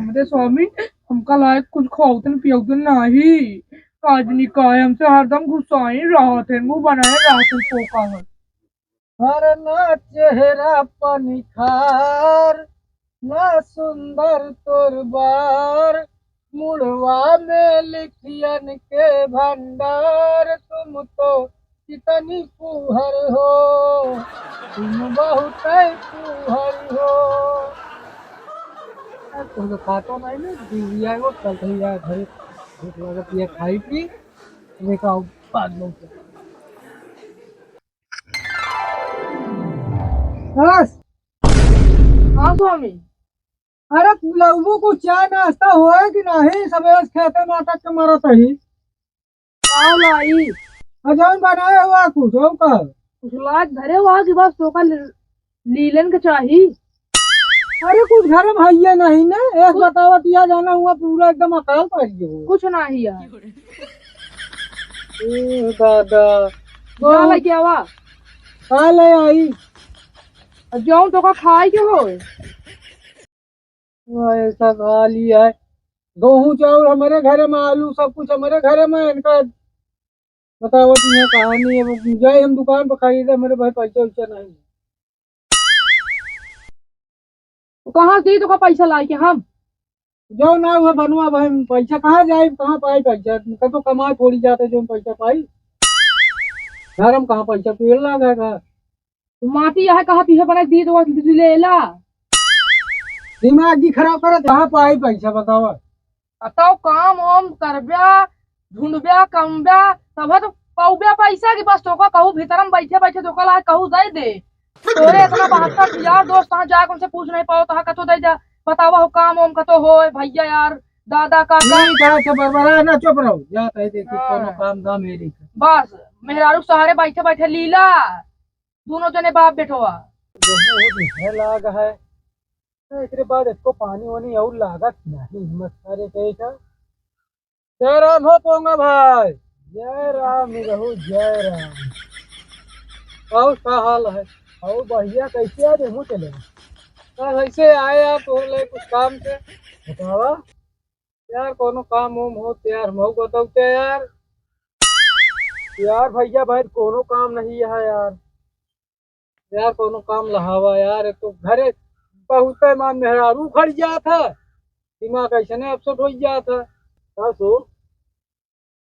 हमरे स्वामी हमका लायक कुछ खाउतन पियौतन नाही। काजनी काय हमसे हरदम गुस्साई रहत है, मुंह बनाए रहत है पोकावन। हर ना चेहरा पर निखार, ना सुंदर तोरबार, मुड़वा में लिखियन के भंडार। तुम तो कितनी फूहर हो, तुम बहुत फूहर हो। तुम तो खाता नहीं ना दिया को कल तो यार घर भूख लगा पिया खाई पी देखा बाद में बस। हाँ स्वामी। अरे लोगों को चाय नाश्ता हुआ है कि नहीं? सब खेते माता के मरत ही आओ लाई अजौन बनाया हुआ कुछ हो कर। कुछ लाज धरे हुआ कि बस टोका लीलन के चाही। अरे कुछ घर में भैया नहीं ना, एक बतावत दिया जाना हुआ पूरा एकदम अकाल पड़ गया। कुछ नहीं यार। दादा क्या लाई क्या हुआ? खा ले आई जाऊं टोका खाए के हो? ऐसा खा लिया है। गेहूं चावल हमारे घर में, आलू सब कुछ हमारे घर में। इनका बताओ तुम्हें कहानी है, वो जाए हम दुकान पर खरीदे, मेरे भाई पैसा वैसा नहीं। तो कहाँ से टोका पैसा लाई के हम? जो ना हुआ बनवा भाई, पैसा कहाँ जाए, कहाँ पाई पैसा? तो कमाए थोड़ी जाते जो हम पैसा पाई। घर में कहाँ पैसा पेड़ लगेगा। माटी यह कहा पीछे बना दी तो ले ला। दिमाग की खराब करे कहाँ पाई पैसा बताओ। बताओ काम वाम करब्या ढूंढब्या कमब्या तब तो पाउब्या पैसा की बस टोका कहूँ भीतर में बैठे बैठे टोका ला कहूँ दे दे। तोरे इतना 72 यार दोस्त कहाँ जाकर उनसे पूछ नहीं पाओ तो कतो दे जा। बतावा हो काम वाम कतो हो भैया यार दादा का नहीं कहा तो बरबरा ना, चुप रहो जाता है देखिए कोनो काम था मेरी का। बस मेहरारू सहारे बैठे बैठे लीला दोनों जने बाप बेटोआ। है लाग है तो इसके बाद इसको पानी वानी और लागत नहीं हिम्मत करे कैसा। जय राम हो पोंगा भाई, जय राम रहू जय राम। और क्या हाल है? और भैया कैसे आ मुँह चले सर ऐसे आए आप तो ले कुछ काम से बतावा यार, कोनो काम उम हो तो यार मऊ बताओ यार। यार भैया भाई कोनो काम नहीं है यार, यार कोनो काम लहावा यार। एक तो घरे बहुत मां मेहरारू खड़ गया था, दिमाग ऐसे ने अपसेट हो गया था। सो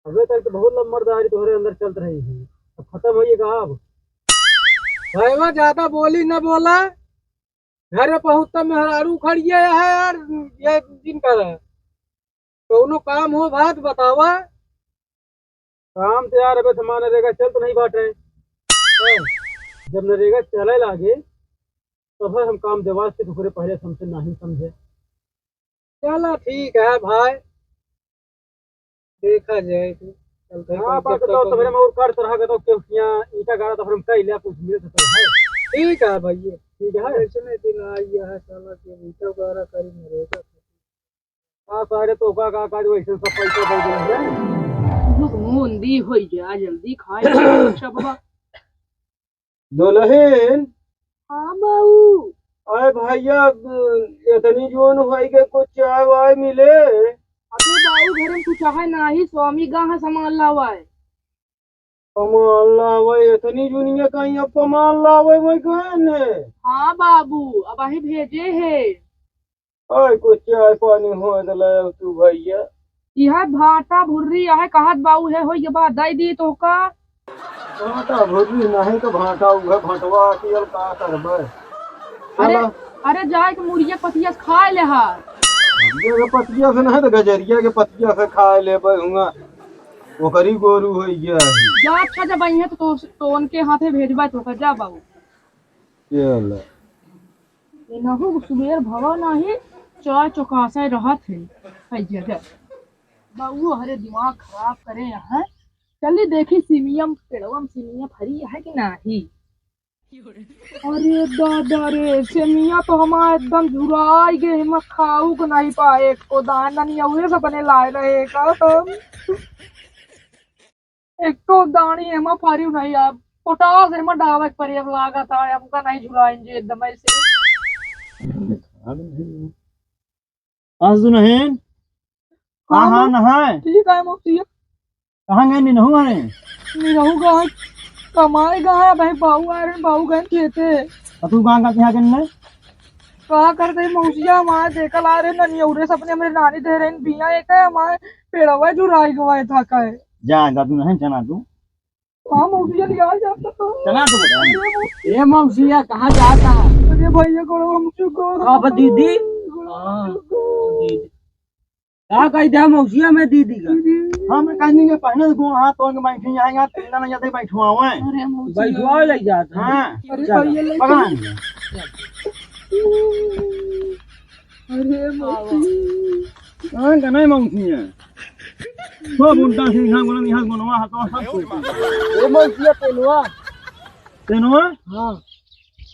अबे तक तो बहुत लम्बरदारी तुम्हारे अंदर चल रही है, अब खत्म हो कहा अब? भाई वह ज्यादा बोली न बोला, घर पहुंचता मेहरारू खड़ गया है यार। ये दिन कर कोनो काम हो बात बतावा। काम तो यार अबे समान नरेगा चल तो नहीं बांट रहे हैं। जब नरेगा चले लागे तब हम काम देवास के टुकड़े पहले हमसे नहीं समझे। चलो ठीक है भाई, देखा जाए हाँ बात तो मेरे में और कर तरह का तो क्योंकियां ईटा गाड़ा तो हम कई लिया कुछ मिल सकता है। ठीक है भैया ठीक है। इसने दिन आई है साला के ईटा गाड़ा करी नरेगा आ सारे तो का काज वैसे सब पैसा दे देंगे। मुंदी हो जा जल्दी खाए अच्छा बाबा। दुल्हन हाँ बाबू। अरे भैया इतनी जोन भाई के कुछ चाय वाय मिले? अबे बाबू घर में कुछ है नहीं स्वामी गाह सामान लावा है। कमाल लावे इतनी दुनिया कहीं अब कमाल लावे वही कहने। हाँ बाबू अब अही भेजे है। अरे कुछ चाय पानी हो तो ले तू भैया। यह भाटा भुर्री यह कहत बाबू है हो ये बात दई दी तो का। भाटा भुर्री नहीं तो भाटा उगा भटवा के का करबे। अरे अरे जाए के मुर्गिया पतिया खाए ले हा। मुर्गिया के पतिया से नहीं तो गजरिया के पतिया से खाए ले हुआ ओकरी गोरू हो गया है। जा अच्छा जब आई है तो उनके हाथे भेजबा तो का जा बाबू। चल इनहु सुबेर भवा नहीं चाय चौकासे रहत है भैया जा। बाबू हरे दिमाग खराब करे यहाँ। चलिए देखी सीमियम पेड़वम सीमिया फरी है कि नहीं। अरे दादा रे सेमिया तो हमारा एकदम झुराई गए हम खाऊ को नहीं पाए को दाना नहीं उहे से बने लाए रहे का तुम। एक तो दानी हम फारी नहीं अब पोटास हम डावे पर अब लागत है हमका नहीं झुराएंगे एकदम ऐसे। आज नहीं कहाँ नहाए ठीक है मौसिया कहाँ गए नहीं नहू अरे नहीं रहूंगा कमाएगा है भाई बाहू आ रहे बाहू गए खेते तू कहाँ का यहाँ करने कहा करते मौसिया हमारे देखल आ रहे ननियौरे सपने मेरे नानी दे रहे बिया एक है हमारे पेड़वा जो राई गवाए था का है जा तू नहीं चना तू हाँ मौसिया लिया जाता चला तू बता ए मौसिया कहाँ जाता है अरे भैया को हमको अब दीदी क्या कह दिया मौसिया में दीदी का हाँ मैं कह देंगे पहले तो हाथ तोड़ के बैठे यहाँ तेरा नहीं जाते बैठुआ हुआ है अरे बैठुआ लग जाता हाँ अरे भैया पकड़ा अरे मौसी हाँ का नहीं मौसिया सब उल्टा सीधा बोला यहाँ गुनवा हाथों सब कुछ ये मौसिया तेनुआ हाँ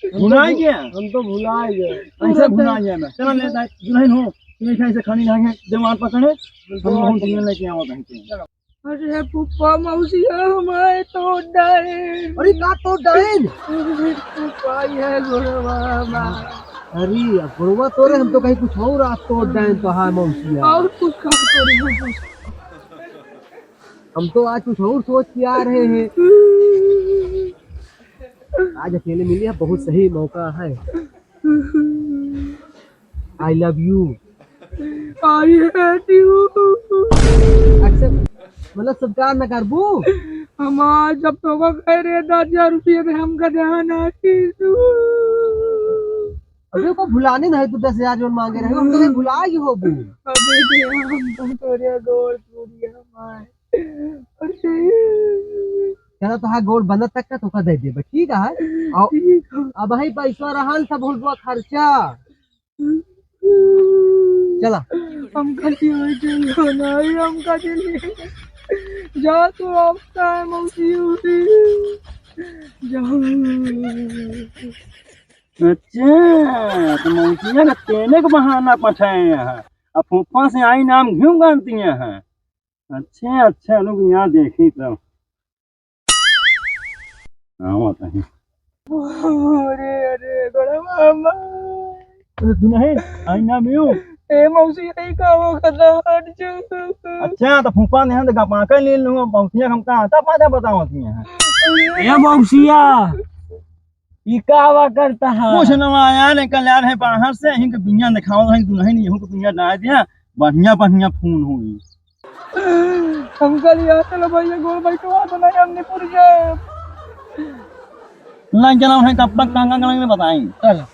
भुलाए गया हम तो भुलाए गए ऐसे भुला गया मैं चलो लेता दुल्हन हो तुम्हें ऐसे खानी लाएंगे जमार पकड़े हम लोग तुम्हें लेके आओ कहीं पे अरे पुप्पा मौसिया हमारे तो डाइन अरे का तो डाइन पुप्पा ये गोरवा अरे गुरुआ तोरे हम तो कहीं कुछ और रात तो डाइन तो है मौसिया और कुछ काम करो हम तो आज कुछ और सोच के आ रहे हैं आज अकेले मिली है बहुत सही मौका है I love you I hate you मतलब स्वीकार न करबू हम आज जब तो कह रहे 10,000 में हमका ध्यान आती अरे को भुलाने नहीं तो 10,000 जो मांगे रहे हम तो नहीं भुला ही हो बू अबे हम तो तोरे गोल पूरी हमारे चलो तो हाँ गोल बनत तक का तो का दे दे ठीक है अब भाई पैसा रहल सब भूलबा खर्चा चला हम कभी नहीं हम कभी जा तो आपका है मौसी जाओ अच्छा तो मौसिया का तेने का बहाना पठाए यहाँ अब फूफा से आई नाम क्यों गानती हैं अच्छा अच्छा लोग यहाँ देखी तो हाँ बताइए अरे अरे बड़ा मामा तू नहीं आई नाम यू ए मौसी नहीं का वो खतरा हट जा अच्छा तो फूफा ने यहाँ पाकर ले लूँगा मौसिया हम कहाँ आता पाता बताओ हैं ये मौसिया ये कावा करता है कुछ न आया ने कल यार है बाहर से हिंग बिया दिखाओ है तू नहीं हूं बिया डाल दिया बढ़िया बढ़िया फोन हुई हम कल यार चलो भैया गोल बैठवा तो नहीं हमने पूरी जाए लाइन चलाओ है कब तक कांगा करेंगे बताएं चल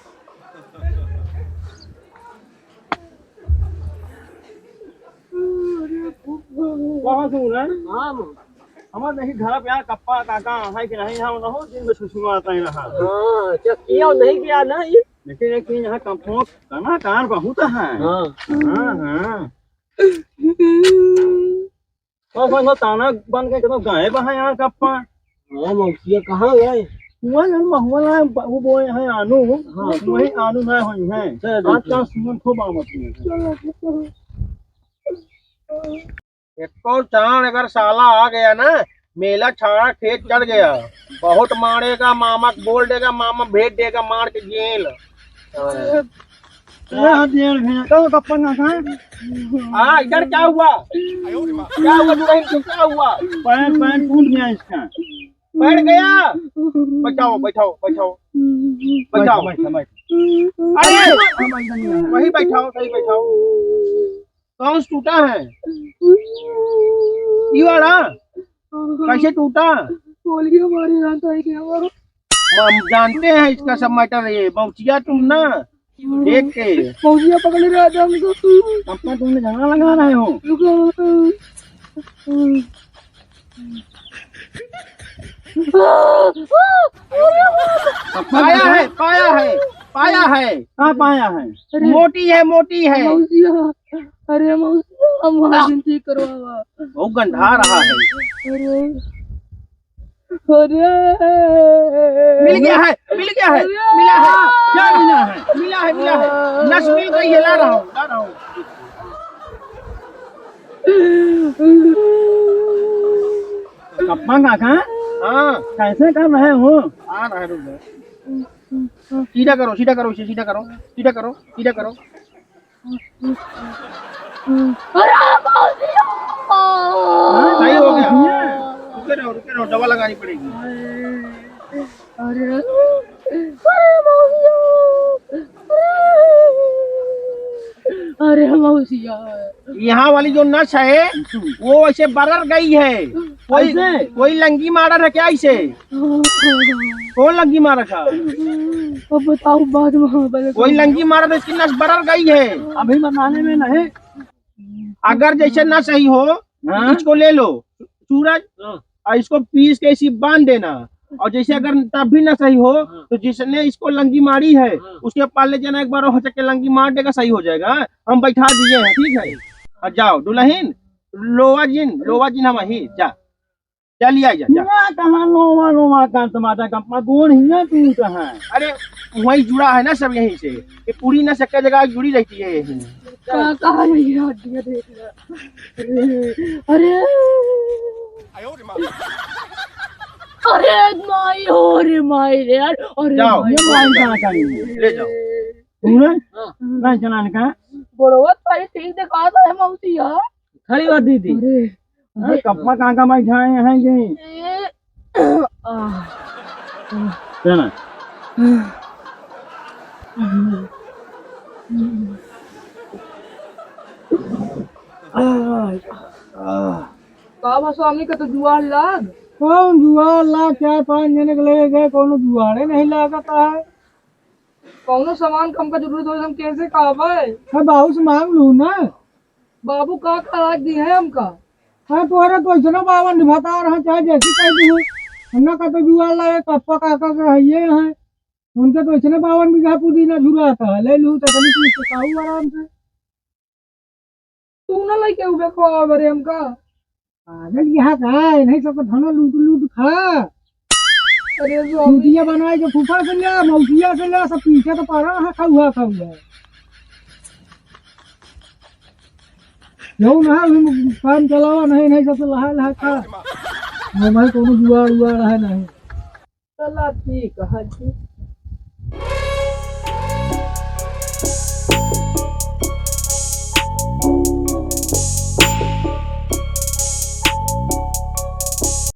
कहां से उड़ा हां हमारे नहीं घर पे यार कप्पा काका है कि नहीं हम ना हो दिन में सुसु आता है रहा हां क्या किया नहीं किया ना ये लेकिन एक यहां कंपोस्ट करना कार बहुत है हां हां हां तो ताना बन के तो गाय बहा यहाँ कप्पा हां मौसिया कहां गए हुआ जन महुआ वो बोए हैं आलू हां वही आलू ना होई है आज का सुमन को बामत है एक तो चांद अगर साला आ गया ना मेला छाड़ा खेत चढ़ गया बहुत मारेगा मामा बोल देगा मामा भेज देगा मार के जेल तो कप्पा ना खाए हाँ इधर क्या हुआ क्या हुआ तुरंत क्या हुआ पैर पैर टूट गया इसका बैठ गया बैठाओ बैठाओ बैठाओ बैठाओ अरे वही बैठाओ सही बैठाओ कौन से टूटा है ये वाला कैसे टूटा बोलिए हमारे यहाँ तो है कि हमारा हम जानते हैं इसका सब मैटर ये मौचिया तुम ना देख के मौसिया पकड़ रहा था हमको अपना तुमने झगड़ा लगा रहे हो पाया है पाया है पाया है कहाँ पाया है मोटी है मौसिया अरे मौसिया हमारा गिनती करवावा वो गंधा रहा है अरे अरे मिल गया है मिला है क्या मिला है नस मिल गई है ला रहा हूँ कप्पा काका हाँ कैसे कर रहे हो आ रहा है रुक सीधा करो अरे मौसी सही हो गया। रुके रहो दवा लगानी पड़ेगी। अरे अरे मौसी अरे मौसिया यहाँ वाली जो नस है वो ऐसे बरर गई है। कोई लंगी मारा था क्या इसे? कौन लंगी मारा था? अब बताओ बाद में कोई लंगी मारा था, इसकी नस बरर गई है। अभी मनाने में नहीं। अगर जैसे न सही हो इसको ले लो सूरज और इसको पीस के इसी बांध देना। और जैसे अगर तब भी न सही हो तो जिसने इसको लंगी मारी है उसके पास ले जाना, एक बार हो सके लंगी मार देगा, सही हो जाएगा। हम बैठा दिए हैं, ठीक है। और जाओ दुल्हन लोवा जिन हम ही जा लिया जा। कहाँ लोवा लोवा का टमाटर का गुण हिया तू कहाँ? अरे वही जुड़ा है ना सब यहीं से, ये पूरी न सके जगह जुड़ी रहती है यही। कहाँ नहीं हड्डियाँ देख ला। अरे अरे माई हो रे माई रे यार। अरे जाओ, माई, माई कहाँ का ले जाओ। नहीं चलाने का बड़ोत भाई ठीक दिखा था है मौसी यार। खड़ी बात दीदी। अरे कप्पा कहाँ का बैठाए हैं ये? चला बाबा स्वामी का तो जुआर लाग। कौन जुआर ला 4-5 जने के ले गए, कौन जुआरे नहीं लागता है। कौनो सामान कम का जरूरत हो हम कैसे खावे? मैं बाबू से मांग लू ना। बाबू का लाग दी है हमका। हाँ तुम्हारा तो ऐसा बावन निभाता रहा, चाहे जैसी कह दी हो। अन्ना का तो जुआर लाए कप्पा काका का है ये है, उनके तो ऐसे 52 बीघा पुदीना झुराता है। ले लू तो कभी तू खाऊ आराम से। तू ना लेके उबे खवा बरे हमका। पागल यहाँ का है, नहीं सब खाना लूट लूट खा। अरे स्वामी लूटिया बनाए के फूफा से लिया, मौसिया से लिया, सब पीछे तो पड़ा है खाऊआ। जो ना काम चलावा नहीं सबसे लहा लहा खा। मोबाइल कोनो जुआर उआर है नहीं। चला ठीक है।